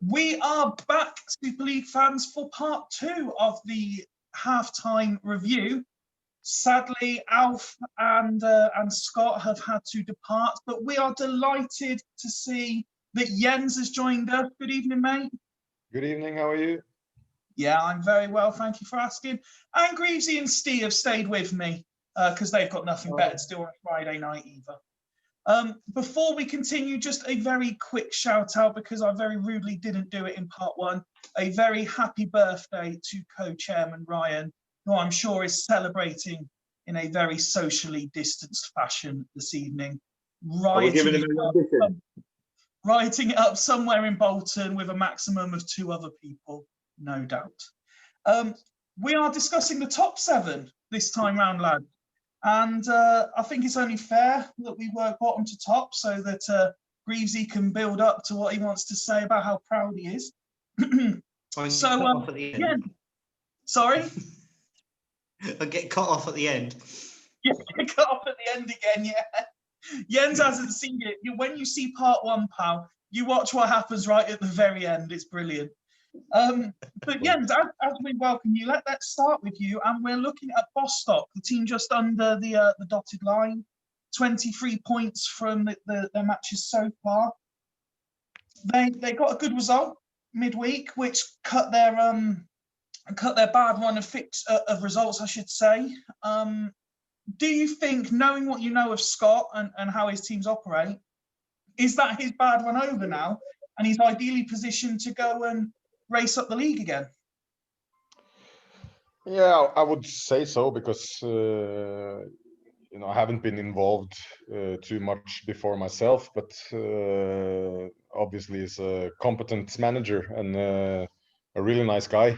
We are back, Super League fans, for part 2 of the halftime review. Sadly, Alf and Scott have had to depart, but we are delighted to see that Jens has joined us. Good evening, mate. Good evening, how are you? Yeah, I'm very well, thank you for asking. And Greavesy and Steve have stayed with me because they've got nothing better to do on a Friday night either. Before we continue, just a very quick shout out, because I very rudely didn't do it in part 1. A very happy birthday to co-chairman Ryan, who I'm sure is celebrating in a very socially distanced fashion this evening. Writing it up somewhere in Bolton with a maximum of 2 other people, no doubt. We are discussing the top 7 this time round, lad. And I think it's only fair that we work bottom to top so that Greavesy can build up to what he wants to say about how proud he is. Off at the end. Yeah. Sorry? I'll get cut off at the end. Yeah, get cut off at the end again, yeah. Jens hasn't seen it. When you see part 1, pal, you watch what happens right at the very end. It's brilliant. But Jens, as we welcome you, let's start with you. And we're looking at Bostock, the team just under the dotted line. 23 points from their matches so far. They got a good result midweek, which cut their bad run of results, I should say. Do you think, knowing what you know of Scott and how his teams operate, is that his bad run over now, and he's ideally positioned to go and race up the league again? Yeah, I would say so, because I haven't been involved too much before myself, but obviously he's a competent manager and a really nice guy.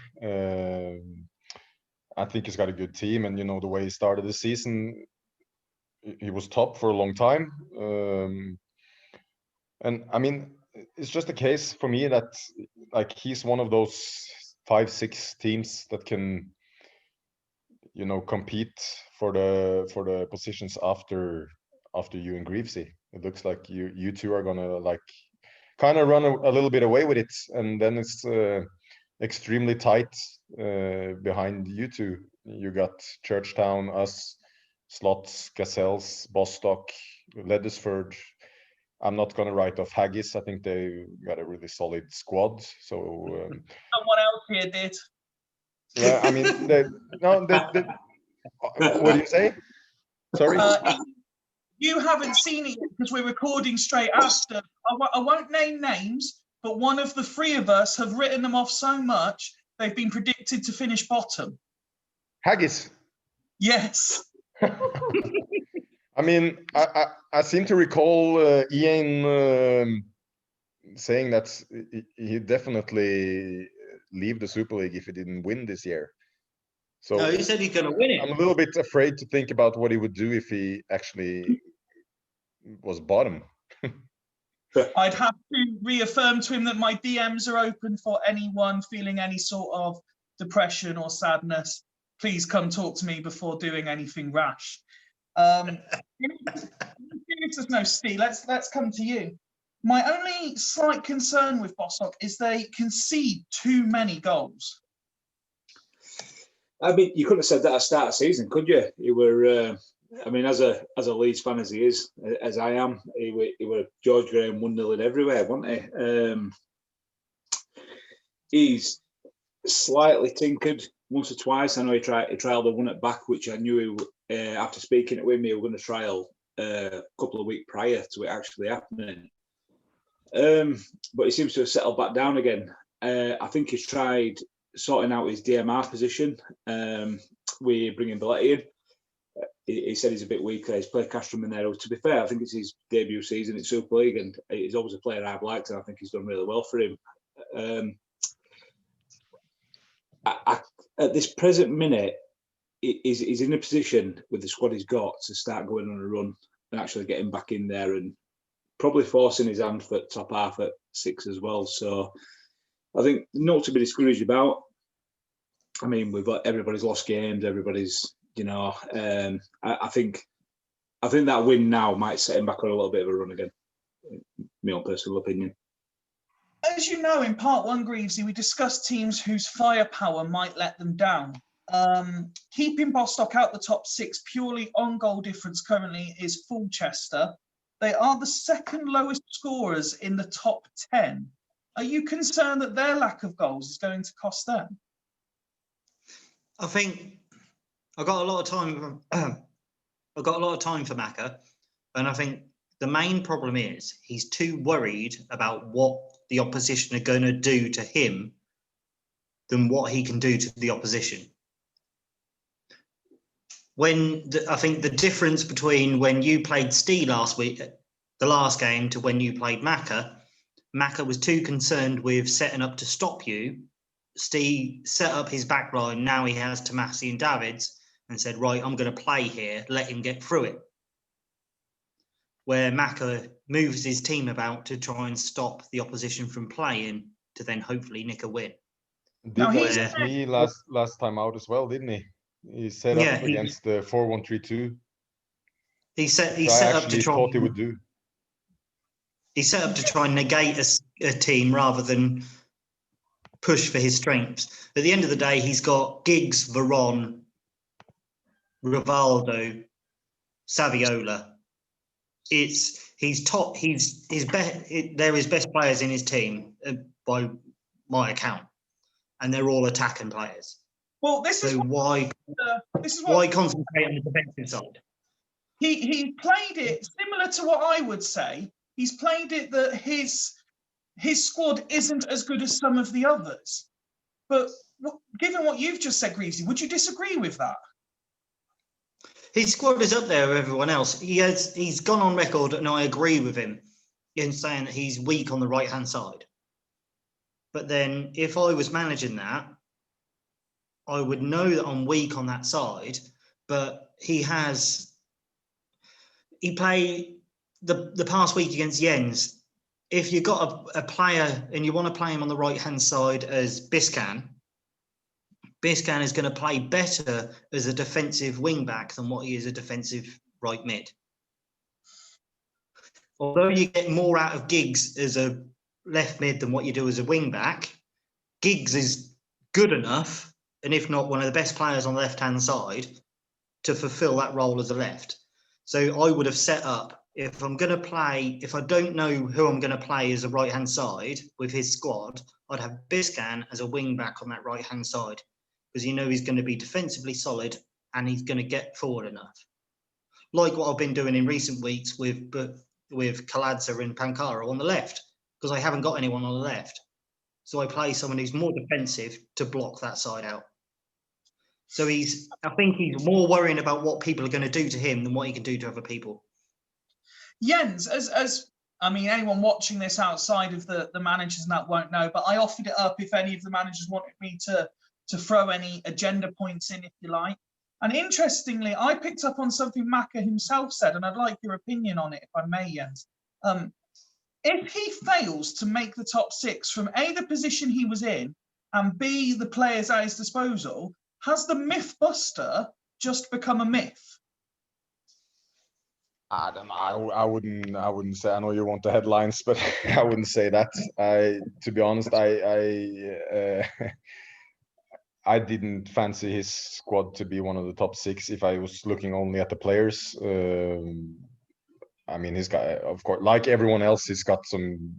I think he's got a good team, and the way he started the season, he was top for a long time. And I mean, it's just a case for me that he's one of those 5-6 teams that can compete for the positions after you and Greavesy. It looks like you two are gonna kind of run a little bit away with it, and then it's extremely tight behind you two. You got Churchtown, us, Slots, Gazelles, Bostock, Leddersford. I'm not going to write off Haggis. I think they got a really solid squad. So someone else here did. Yeah, I mean, what do you say? Sorry. You haven't seen it yet because we're recording straight after. I won't name names, but one of the 3 of us have written them off so much they've been predicted to finish bottom. Haggis. Yes. I mean, I seem to recall Ian saying that he'd definitely leave the Super League if he didn't win this year. So no, he said he's going to win it. I'm a little bit afraid to think about what he would do if he actually was bottom. I'd have to reaffirm to him that my DMs are open for anyone feeling any sort of depression or sadness. Please come talk to me before doing anything rash. No, Steve, let's come to you. My only slight concern with Bostock is they concede too many goals. I mean, you couldn't have said that at the start of the season, could you? You were, I mean, as a Leeds fan as he is, as I am, he were George Graham 1-0 everywhere, wasn't he? He's slightly tinkered once or twice. I know he trialed the one at back, which I knew after speaking it with me, we were going to trial a couple of weeks prior to it actually happening. But he seems to have settled back down again. I think he's tried sorting out his DMR position. We're bringing Belletti in. He said he's a bit weaker. He's played Castrum in there. To be fair, I think it's his debut season in Super League, and he's always a player I've liked, and I think he's done really well for him. At this present minute, he's in a position with the squad he's got to start going on a run and actually getting back in there and probably forcing his hand for top half at 6 as well. So I think not to be discouraged about. I mean, everybody's lost games. Everybody's, I think that win now might set him back on a little bit of a run again. My own personal opinion. as you know, in part one, Greavesy, we discussed teams whose firepower might let them down. Keeping Bostock out the top 6 purely on goal difference currently is Fulchester. They are the second lowest scorers in the top 10. Are you concerned that their lack of goals is going to cost them? I think I've got a lot of time. I've got a lot of time for Macca, and I think the main problem is he's too worried about what the opposition are going to do to him than what he can do to the opposition. I think the difference between when you played Steve last week, the last game, to when you played Macca was too concerned with setting up to stop you. Steve set up his back line. Now he has Tomasi and Davids and said, right, I'm going to play here. Let him get through it. Where Macca moves his team about to try and stop the opposition from playing to then hopefully nick a win. Did that against me last time out as well, didn't he? He set up against the 4-1-3-2. He set up to try. Thought he would do. He set up to try and negate a team rather than push for his strengths. At the end of the day, he's got Giggs, Veron, Rivaldo, Saviola. He's top. They're his best players in his team by my account, and they're all attacking players. Well, why concentrate on the defensive side? He played it similar to what I would say. He's played it that his squad isn't as good as some of the others. But given what you've just said, Greavesy, would you disagree with that? His squad is up there with everyone else. He's gone on record, and I agree with him in saying that he's weak on the right-hand side. But then if I was managing that, I would know that I'm weak on that side, but he played the past week against Jens. If you've got a player and you want to play him on the right-hand side as Biscan is going to play better as a defensive wing-back than what he is a defensive right mid. Although you get more out of Giggs as a left mid than what you do as a wing-back, Giggs is good enough, and if not one of the best players on the left-hand side, to fulfill that role as a left. So I would have set up, if I'm going to play, if I don't know who I'm going to play as a right-hand side with his squad, I'd have Biscan as a wing-back on that right-hand side, because you know he's going to be defensively solid and he's going to get forward enough. Like what I've been doing in recent weeks with Kaladza and Pankara on the left, because I haven't got anyone on the left. So I play someone who's more defensive to block that side out. So I think he's more worrying about what people are going to do to him than what he can do to other people. Jens, as I mean, anyone watching this outside of the managers and that won't know, but I offered it up if any of the managers wanted me to throw any agenda points in, if you like. And interestingly, I picked up on something Macca himself said, and I'd like your opinion on it, if I may, Jens. If he fails to make the top 6 from A, the position he was in, and B, the players at his disposal, has the myth buster just become a myth? I don't know. I wouldn't say. I know you want the headlines, but I wouldn't say that. To be honest, I didn't fancy his squad to be one of the top 6 if I was looking only at the players. I mean, he's got, of course, like everyone else, he's got some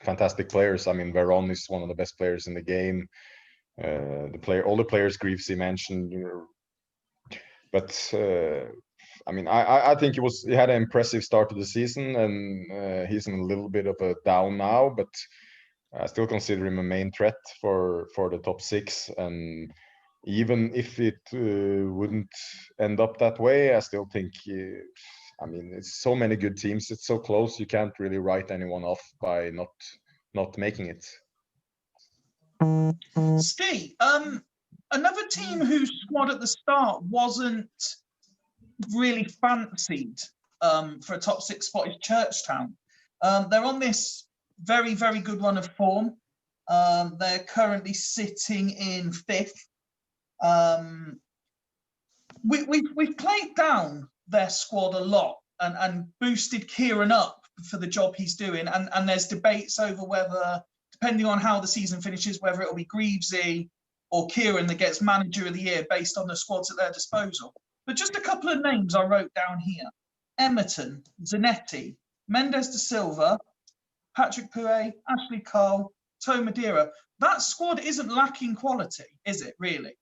fantastic players. I mean, Veron is one of the best players in the game. All the players Greavesy mentioned, but I mean, I think he had an impressive start to the season, and he's in a little bit of a down now, but I still consider him a main threat for the top 6. And even if it wouldn't end up that way, I still think, I mean, it's so many good teams. It's so close. You can't really write anyone off by not making it. Steve, another team whose squad at the start wasn't really fancied for a top 6 spot is Churchtown. They're on this very, very good run of form. They're currently sitting in 5th. We've played down their squad a lot and boosted Kieran up for the job he's doing. And there's debates over whether, depending on how the season finishes, whether it'll be Greavesy or Kieran that gets Manager of the Year based on the squads at their disposal. But just a couple of names I wrote down here. Emerton, Zanetti, Mendes de Silva, Patrick Pouet, Ashley Cole, Toe Madeira. That squad isn't lacking quality, is it, really?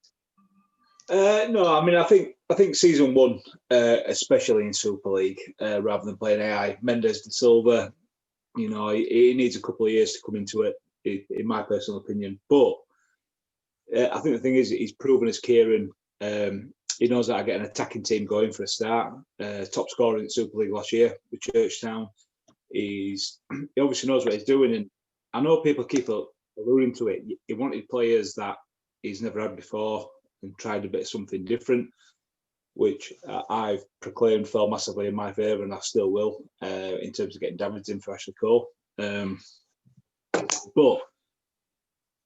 No, I mean, I think season one, especially in Super League, rather than playing AI, Mendes de Silva, you know, he needs a couple of years to come into it, in my personal opinion. But I think the thing is, he's proven as Kieran. He knows how to get an attacking team going for a start. Top scorer in the Super League last year with Churchtown. He obviously knows what he's doing, and I know people keep alluding to it. He wanted players that he's never had before and tried a bit of something different, which I've proclaimed fell massively in my favour, and I still will, in terms of getting Davids in for Ashley Cole. But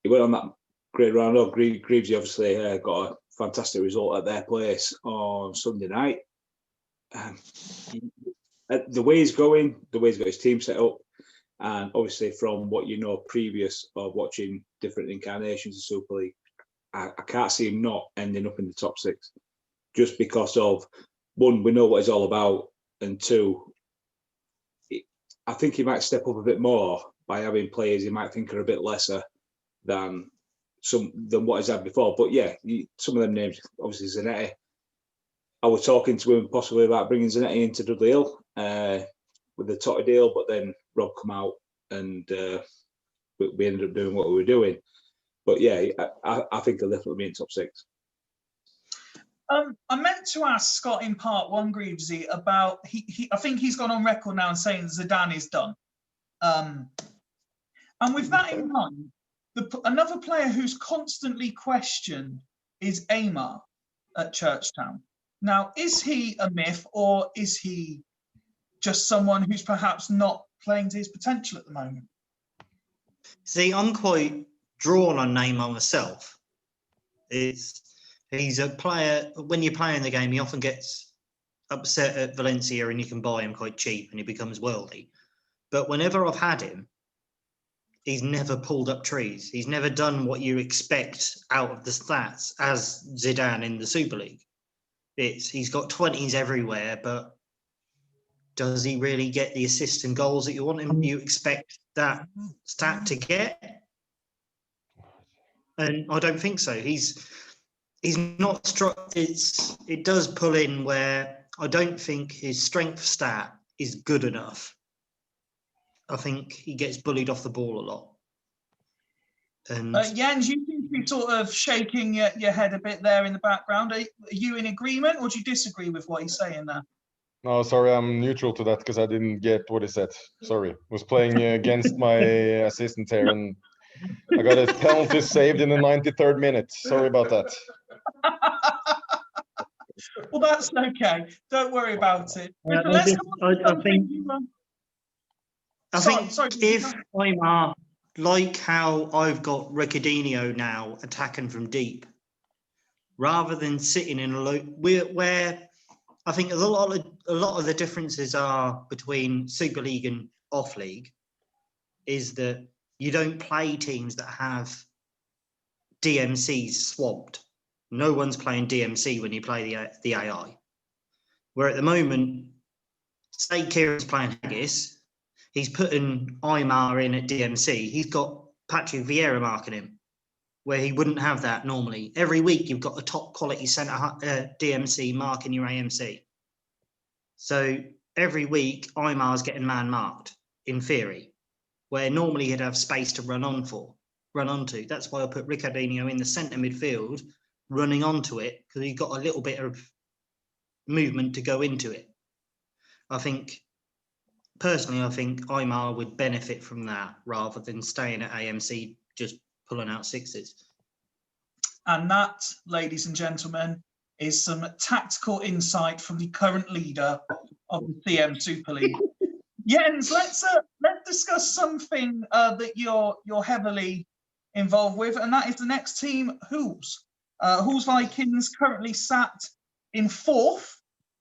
he went on that great round up. Greavesy obviously got a fantastic result at their place on Sunday night. The way he's going, the way he's got his team set up, and obviously from what you know previous of watching different incarnations of Super League, I can't see him not ending up in the top six, just because of, one, we know what he's all about, and two, I think he might step up a bit more by having players he might think are a bit lesser than what he's had before. But yeah, some of them names, obviously Zanetti. I was talking to him possibly about bringing Zanetti into Dudley Hill with the Totti deal, but then Rob come out and we ended up doing what we were doing. But yeah, I think he'll definitely be in top six. I meant to ask Scott in part one, Greavesy, about I think he's gone on record now and saying Zidane is done. And with that in mind, another player who's constantly questioned is Amar at Churchtown. Now, is he a myth, or is he just someone who's perhaps not playing to his potential at the moment? See, I'm quite drawn on Neymar myself. He's a player, when you're playing the game, he often gets upset at Valencia and you can buy him quite cheap and he becomes worldly. But whenever I've had him, he's never pulled up trees. He's never done what you expect out of the stats as Zidane in the Super League. He's got 20s everywhere, but does he really get the assists and goals that you want him? You expect that stat to get? And I don't think so. He's not struck. It does pull in where I don't think his strength stat is good enough. I think he gets bullied off the ball a lot. And Jens, you seem to be sort of shaking your head a bit there in the background. Are you in agreement, or do you disagree with what he's saying there? No, sorry, I'm neutral to that because I didn't get what he said. Sorry, was playing against my assistant here, and I got a penalty saved in the 93rd minute. Sorry about that. Well, that's okay. Don't worry about it. Yeah, Let's I think if Neymar, like how I've got Riccardinho now attacking from deep, rather than sitting in a low, where I think a lot of the differences are between Super League and off league is that you don't play teams that have DMCs swamped. No one's playing DMC when you play the AI. Where at the moment, say Kieran's playing Haggis, he's putting Aymar in at DMC. He's got Patrick Vieira marking him, where he wouldn't have that normally. Every week, you've got a top quality centre DMC marking your AMC. So every week, Aymar's getting man marked, in theory, where normally he'd have space to run onto. That's why I put Riccardinho in the centre midfield, running onto it, because he's got a little bit of movement to go into it. Personally, I think Aymar would benefit from that rather than staying at AMC just pulling out sixes. And that, ladies and gentlemen, is some tactical insight from the current leader of the CM Super League. Jens, let's discuss something that you're heavily involved with, and that is the next team, Hools. Hools Vikings currently sat in 4th.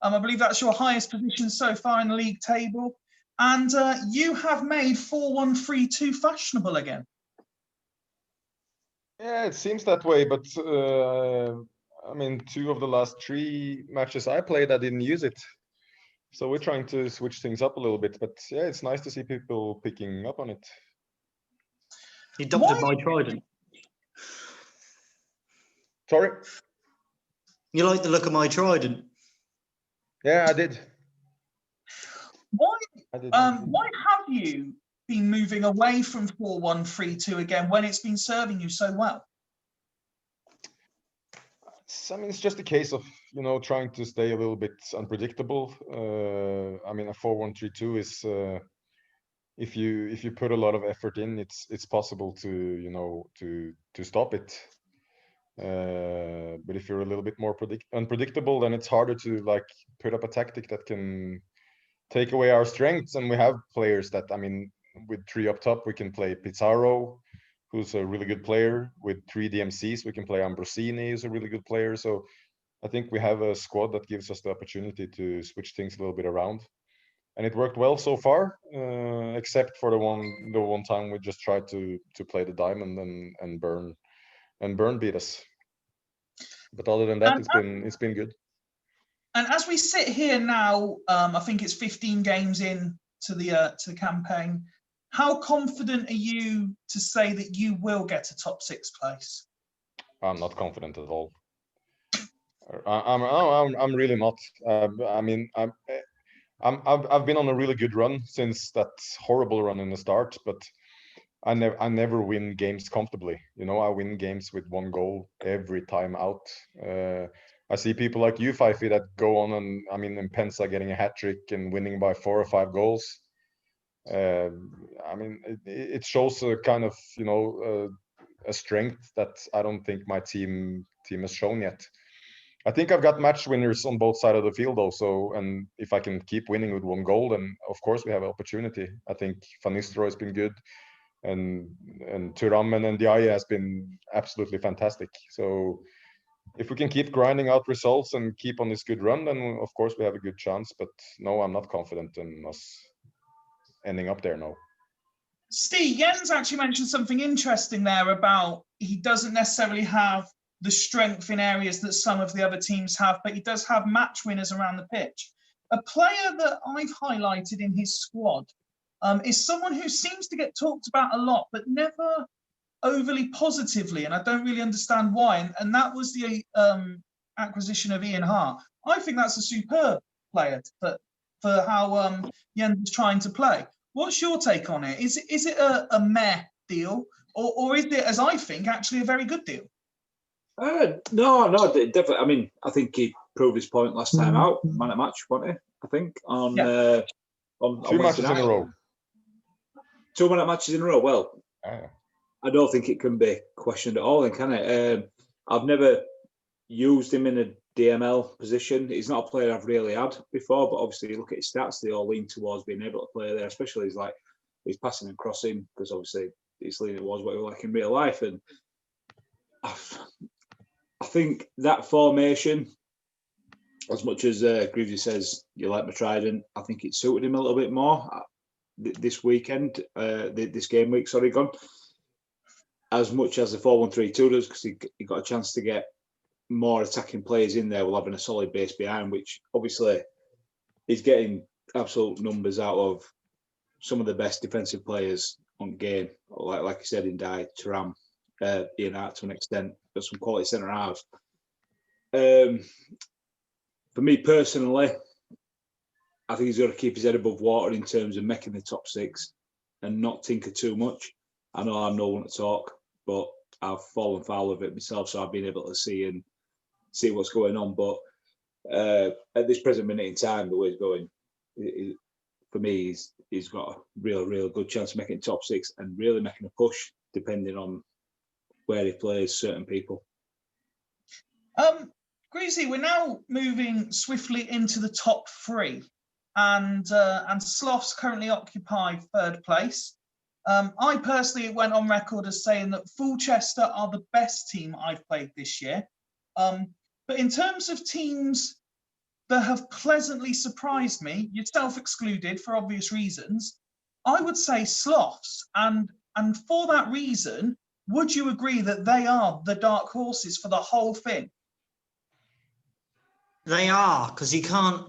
I believe that's your highest position so far in the league table. And you have made 4-1-3-2 fashionable again. Yeah, it seems that way, but I mean, 2 of the last 3 matches I played, I didn't use it. So we're trying to switch things up a little bit, but yeah, it's nice to see people picking up on it. He adopted my trident. Sorry? You like the look of my trident? Yeah, I did. Why I did. why have you been moving away from 4-1-3-2 again when it's been serving you so well? I mean, it's just a case of, trying to stay a little bit unpredictable. I mean, a 4-1-3-2 is, if you put a lot of effort in, it's possible to to stop it. But if you're a little bit more unpredictable, then it's harder to like put up a tactic that can take away our strengths. And we have players that, I mean, with 3 up top, we can play Pizarro, who's a really good player. With 3 DMCs, we can play Ambrosini, who's a really good player. So I think we have a squad that gives us the opportunity to switch things a little bit around. And it worked well so far, except for the one time we just tried to play the diamond and Burn beat us. But other than that, it's been good. And as we sit here now, I think it's 15 games in to the campaign. How confident are you to say that you will get a top 6 place? I'm not confident at all. I'm really not. I mean, I've been on a really good run since that horrible run in the start, but I never win games comfortably. I win games with 1 goal every time out. I see people like you, Fifi, that go on and, I mean, in Pensa getting a hat trick and winning by 4 or 5 goals. I mean, it shows a kind of, a strength that I don't think my team has shown yet. I think I've got match winners on both sides of the field also, and if I can keep winning with 1 goal, then of course we have an opportunity. I think Van Nistelrooy has been good, and Thuram and Ndiaye has been absolutely fantastic. So if we can keep grinding out results and keep on this good run, then of course we have a good chance. But no, I'm not confident in us ending up there, no. Steve, Jens actually mentioned something interesting there about he doesn't necessarily have the strength in areas that some of the other teams have, but he does have match winners around the pitch. A player that I've highlighted in his squad is someone who seems to get talked about a lot, but never overly positively, and I don't really understand why. And that was the acquisition of Ian Hart. I think that's a superb player for how Jens is trying to play. What's your take on it? Is it a meh deal, or is it, as I think, actually a very good deal? No, definitely. I mean, I think he proved his point last time out. Man at match, wasn't he? I think on 2 matches in a row. 2 man at matches in a row. Well, I don't think it can be questioned at all, then, can it? I've never used him in a DML position. He's not a player I've really had before, but obviously you look at his stats, they all lean towards being able to play there, especially he's passing and crossing, because obviously it's leaning towards what he was like in real life. And I think that formation, as much as Greavesy says you like my trident, I think it suited him a little bit more this weekend, this game week, gone. As much as the 4-1-3-2 does, because he got a chance to get more attacking players in there while having a solid base behind, which obviously is getting absolute numbers out of some of the best defensive players on game, like you said, Ndiaye, Thuram, Ian Hart to an extent, but some quality centre halves. For me personally, I think he's got to keep his head above water in terms of making the top 6 and not tinker too much. I know I'm no one to talk, but I've fallen foul of it myself, so I've been able to see what's going on. But at this present minute in time, the way it's going, for me, he's got a real good chance of making top 6 and really making a push, depending on where he plays certain people. Greasy, we're now moving swiftly into the top 3, and Sloths currently occupy 3rd place. I personally went on record as saying that Fulchester are the best team I've played this year. But in terms of teams that have pleasantly surprised me, yourself excluded for obvious reasons, I would say Sloths. And for that reason, would you agree that they are the dark horses for the whole thing? They are, because you can't.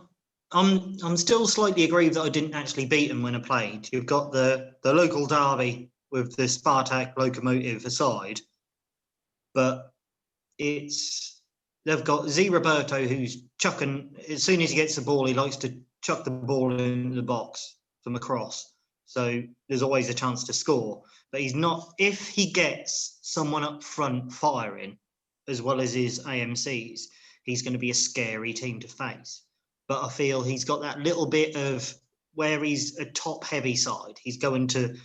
I'm still slightly aggrieved that I didn't actually beat them when I played. You've got the local derby with the Spartak Locomotive aside, but they've got Z Roberto, who's chucking, as soon as he gets the ball, he likes to chuck the ball into the box from across. So there's always a chance to score. But he's not, if he gets someone up front firing, as well as his AMCs, he's going to be a scary team to face. But I feel he's got that little bit of where he's a top heavy side. He's going to,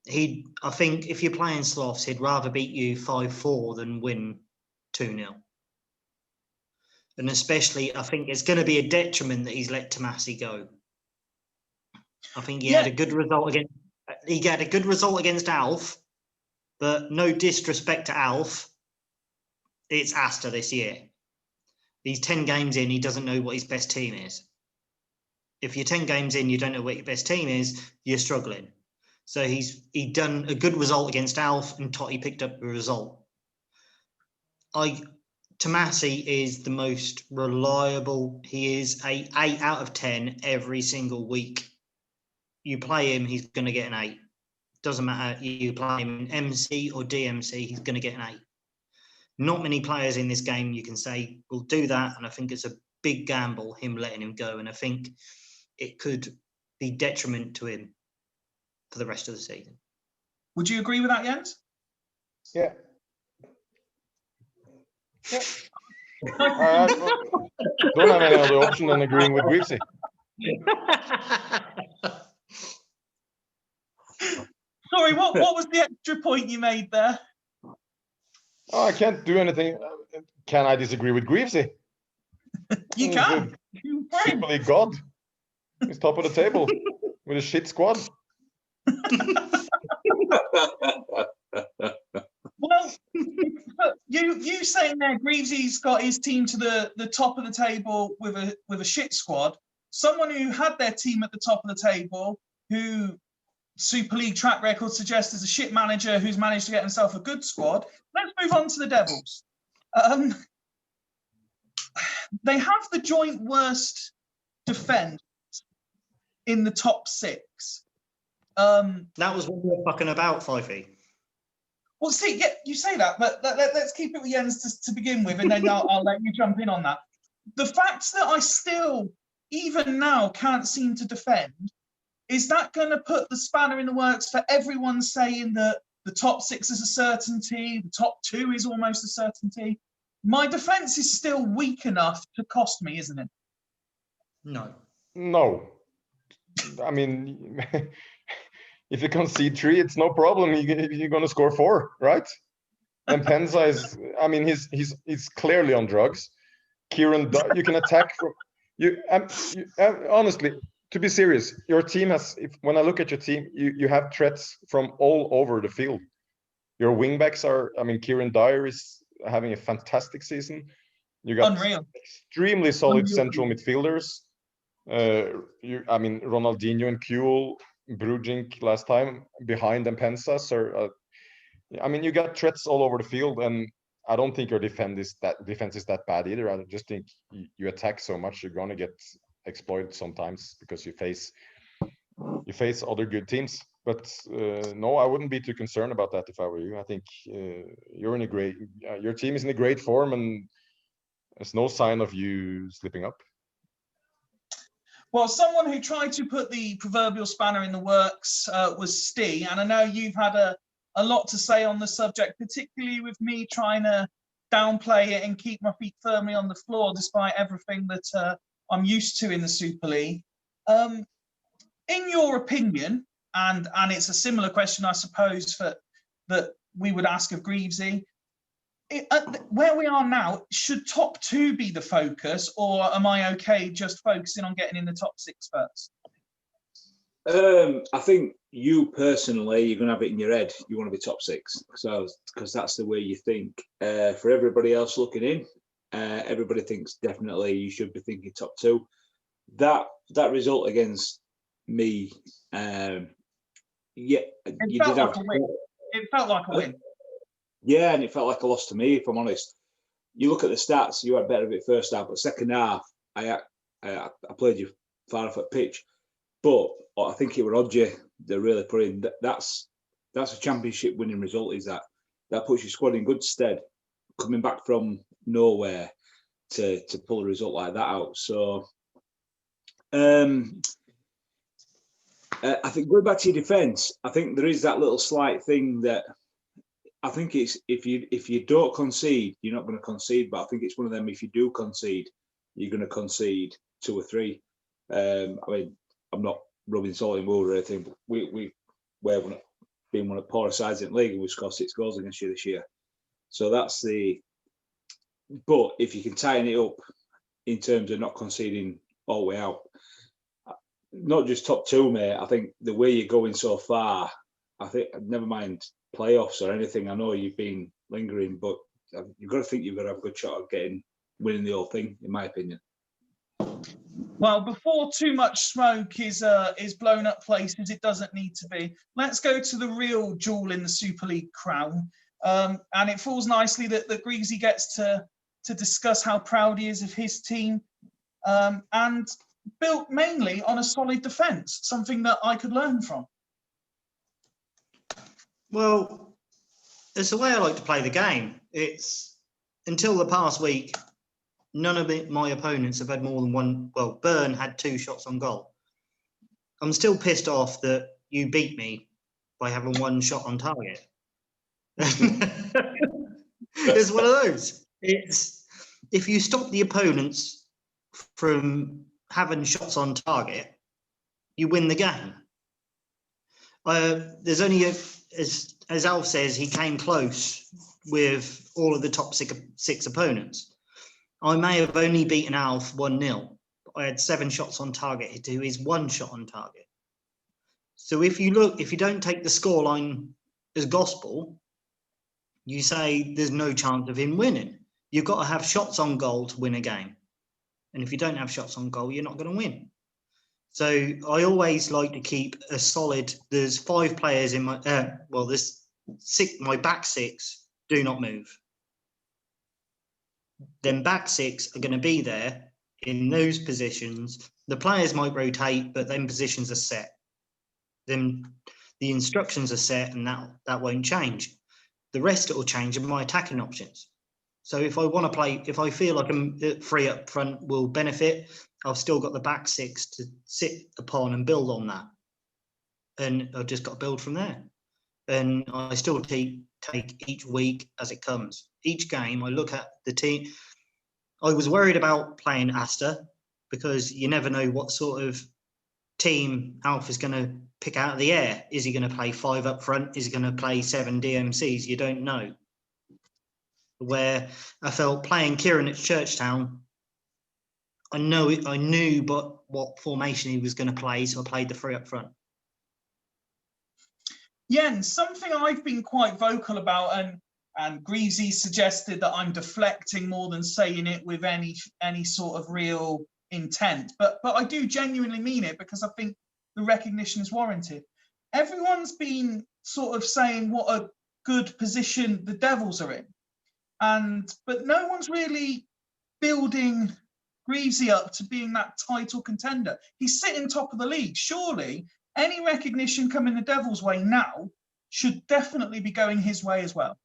I think if you're playing Sloths, he'd rather beat you 5-4 than win 2-0. And especially, I think it's going to be a detriment that he's let Tomasi go. I think he had a good result against Alf, but no disrespect to Alf, it's Asta this year. He's 10 games in, he doesn't know what his best team is. If you're 10 games in, you don't know what your best team is, you're struggling. So he done a good result against Alf, and Totti picked up the result. Tomasi is the most reliable. He is a 8 out of 10 every single week. You play him, he's going to get an 8. Doesn't matter, you play him in MC or DMC, he's going to get an 8. Not many players in this game you can say will do that, and I think it's a big gamble, him letting him go, and I think it could be detriment to him for the rest of the season. Would you agree with that, Jens? Yeah. I don't have any other option than agreeing with Greavesy. Sorry, what was the extra point you made there? Oh, I can't do anything. Can I disagree with Greavesy? You can. Super League God. He's top of the table with a shit squad. Well, you saying there, Greavesy's got his team to the top of the table with a shit squad. Someone who had their team at the top of the table, who Super League track record suggests is a shit manager who's managed to get himself a good squad. Let's move on to the Devils. They have the joint worst defense in the top 6. That was what we were fucking about, Fifey. Well, see, yeah, you say that, but let's keep it with Jens to begin with, and then I'll let you jump in on that. The fact that I still, even now, can't seem to defend, is that going to put the spanner in the works for everyone saying that the top 6 is a certainty, the top 2 is almost a certainty? My defence is still weak enough to cost me, isn't it? No. I mean, if you concede 3, it's no problem. You're going to score 4, right? And Penza is, I mean, he's clearly on drugs. Kieran, you can attack from you. Honestly, to be serious, your team has. When I look at your team, you have threats from all over the field. Your wingbacks are. I mean, Kieran Dyer is having a fantastic season. You got Unreal. Extremely solid central midfielders. I mean, Ronaldinho and Kuhl, Brujink last time behind Penza. So, I mean, you got threats all over the field, and I don't think your defense is that bad either. I just think you attack so much, you're gonna get exploited sometimes because you face other good teams. But no, I wouldn't be too concerned about that if I were you. I think you're in a great. Your team is in a great form, and there's no sign of you slipping up. Well, someone who tried to put the proverbial spanner in the works was Steve, and I know you've had a lot to say on the subject, particularly with me trying to downplay it and keep my feet firmly on the floor despite everything that I'm used to in the Super League. In your opinion, and it's a similar question, I suppose, that we would ask of Greavesy, where we are now, should top 2 be the focus, or am I okay just focusing on getting in the top 6 first? I think you personally, you're going to have it in your head. You want to be top 6, because that's the way you think. For everybody else looking in, everybody thinks definitely you should be thinking top 2. That result against me, it felt like a win. Yeah, and it felt like a loss to me, if I'm honest. You look at the stats, you had better of it first half, but second half, I played you far off at pitch. But I think it was Odgie that really put in. That's a championship winning result. Is that puts your squad in good stead, coming back from nowhere to pull a result like that out. So I think going back to your defence, I think there is that little slight thing that I think it's if you don't concede, you're not going to concede. But I think it's one of them. If you do concede, you're going to concede 2 or 3. I mean, I'm not rubbing salt in wound or anything, but we're being one of the poorest sides in the league, and we scored 6 goals against you this year. So that's the. But if you can tighten it up in terms of not conceding all the way out, not just top 2, mate. I think the way you're going so far, I think never mind playoffs or anything. I know you've been lingering, but you've got to think you've got to have a good shot of winning the whole thing, in my opinion. Well, before too much smoke is blown up places it doesn't need to be, let's go to the real jewel in the Super League crown. And it falls nicely that Greasy gets to discuss how proud he is of his team, and built mainly on a solid defence, something that I could learn from. Well, it's the way I like to play the game. It's until the past week, none of my opponents have had more than one. Well, Byrne had 2 shots on goal. I'm still pissed off that you beat me by having 1 shot on target. It's one of those. It's if you stop the opponents from having shots on target, you win the game. There's only as Alf says, he came close with all of the top 6 opponents. I may have only beaten Alf 1-0. But I had 7 shots on target to his 1 shot on target. So if you don't take the scoreline as gospel, you say there's no chance of him winning. You've got to have shots on goal to win a game. And if you don't have shots on goal, you're not going to win. So I always like to keep a solid. There's 5 players in my there's 6. My back 6 do not move. Then back 6 are going to be there in those positions. The players might rotate, but then positions are set. Then the instructions are set, and that won't change. The rest that will change are my attacking options. So if I want to play, if I feel like I'm free up front will benefit, I've still got the back 6 to sit upon and build on that. And I've just got to build from there. And I still take each week as it comes. Each game, I look at the team. I was worried about playing Asta because you never know what sort of team Alf is going to pick out of the air. Is he going to play 5 up front? Is he going to play 7 DMCs? You don't know. Where I felt playing Kieran at Churchtown, I knew but what formation he was going to play, so I played the 3 up front. Jens, something I've been quite vocal about, and Greasy suggested that I'm deflecting more than saying it with any sort of real intent, but I do genuinely mean it because I think the recognition is warranted. Everyone's been sort of saying what a good position the Devils are in, but no one's really building Greasy up to being that title contender. He's sitting top of the league. Surely any recognition coming the Devils' way now should definitely be going his way as well.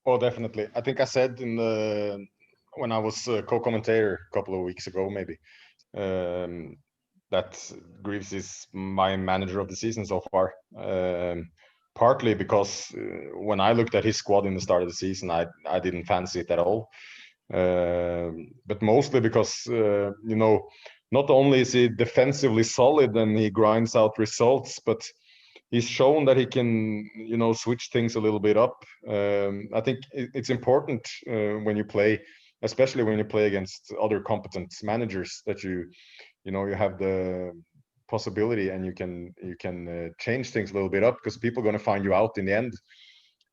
Oh, definitely. I think I said when I was co-commentator a couple of weeks ago, maybe, that Greaves is my manager of the season so far. Partly because when I looked at his squad in the start of the season, I didn't fancy it at all. But mostly because, not only is he defensively solid and he grinds out results, but he's shown that he can, switch things a little bit up. I think it's important when you play, especially when you play against other competent managers, that you have the possibility and you can change things a little bit up, because people are going to find you out in the end.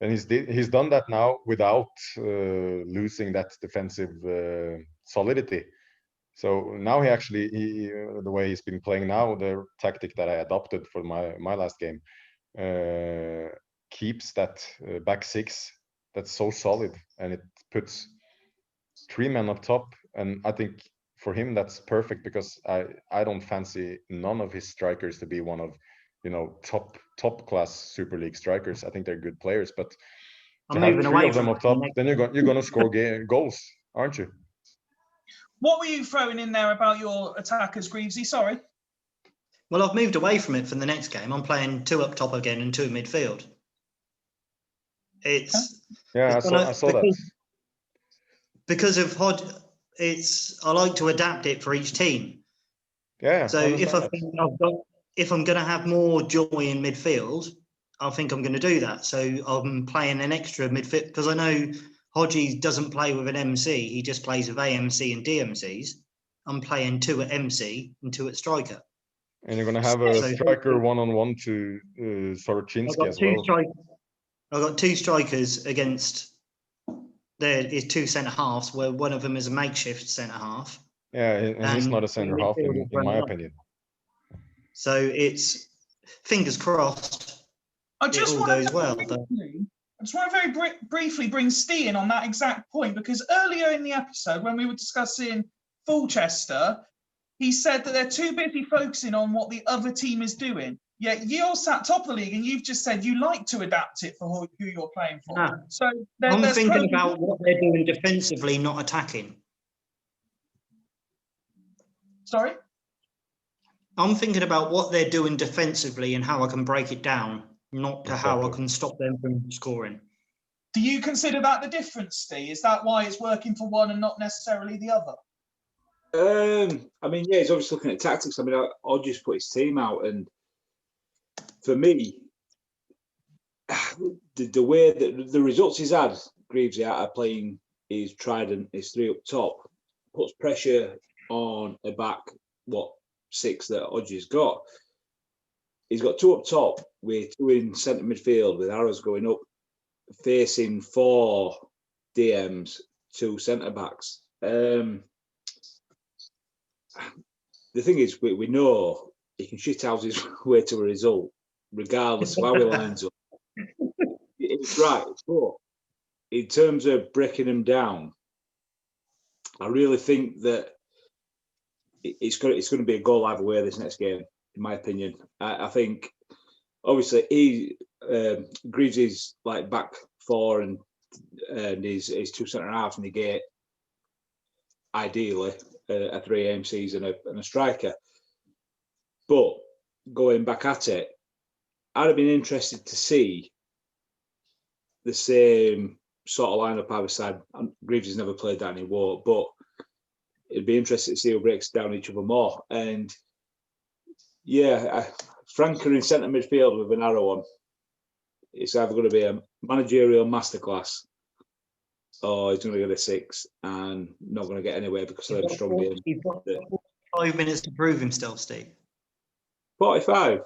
And he's done that now without losing that defensive solidity. So now he the way he's been playing now, the tactic that I adopted for my last game, keeps that back 6 that's so solid, and it puts 3 men up top. And I think for him that's perfect, because I don't fancy none of his strikers to be one of, you know, top class Super League strikers. I think they're good players, but I'm to have moving 3 away of them from up top, then you're going to score goals, aren't you? What were you throwing in there about your attackers, Greavesy? Sorry. Well, I've moved away from it for the next game. I'm playing 2 up top again and 2 in midfield. It's Yeah, I saw that. Because of I like to adapt it for each team. Yeah. So if I'm going to have more joy in midfield, I think I'm going to do that. So I'm playing an extra midfield, because I know Hodgie doesn't play with an MC. He just plays with AMC and DMCs. I'm playing 2 at MC and 2 at striker. And you're going to have a striker one-on-one to Soroczynski as well. I've got 2 strikers against, there is 2 centre halves, where one of them is a makeshift centre half. Yeah, and he's not a centre half in my opinion. So it's fingers crossed. I just all want goes to well. very briefly bring Steve in on that exact point, because earlier in the episode, when we were discussing Fulchester, he said that they're too busy focusing on what the other team is doing. Yet you're sat top of the league, and you've just said you like to adapt it for who you're playing for. Yeah. So I'm thinking about what they're doing defensively, not attacking. Sorry? I'm thinking about what they're doing defensively and how I can break it down, not to how I can stop them from scoring. Do you consider that the difference, Steve? Is that why it's working for one and not necessarily the other? I mean, yeah, he's obviously looking at tactics. I mean, I'll just put his team out, and for me, the way that the results he's had, Greavesy out of playing his trident, his 3 up top, puts pressure on a back 6 that Hodgie's got. He's got 2 up top with 2 in centre midfield, with arrows going up, facing 4 DMs, 2 centre backs. The thing is, we know he can shit out his way to a result, regardless of how he lines up. It's right, but in terms of breaking him down, I really think that it's going to be a goal either way this next game, in my opinion. I think, obviously, Greaves is like back 4 and his 2 centre halves negate, ideally, a 3 AMCs and a striker. But going back at it, I'd have been interested to see the same sort of lineup either side. Greaves has never played that and he won't, but it'd be interesting to see who breaks down each other more. And yeah, Franker in centre midfield with an arrow on. It's either going to be a managerial masterclass, or he's going to get a 6 and not going to get anywhere because of them strong games. He's got 5 minutes to prove himself, Steve. 45.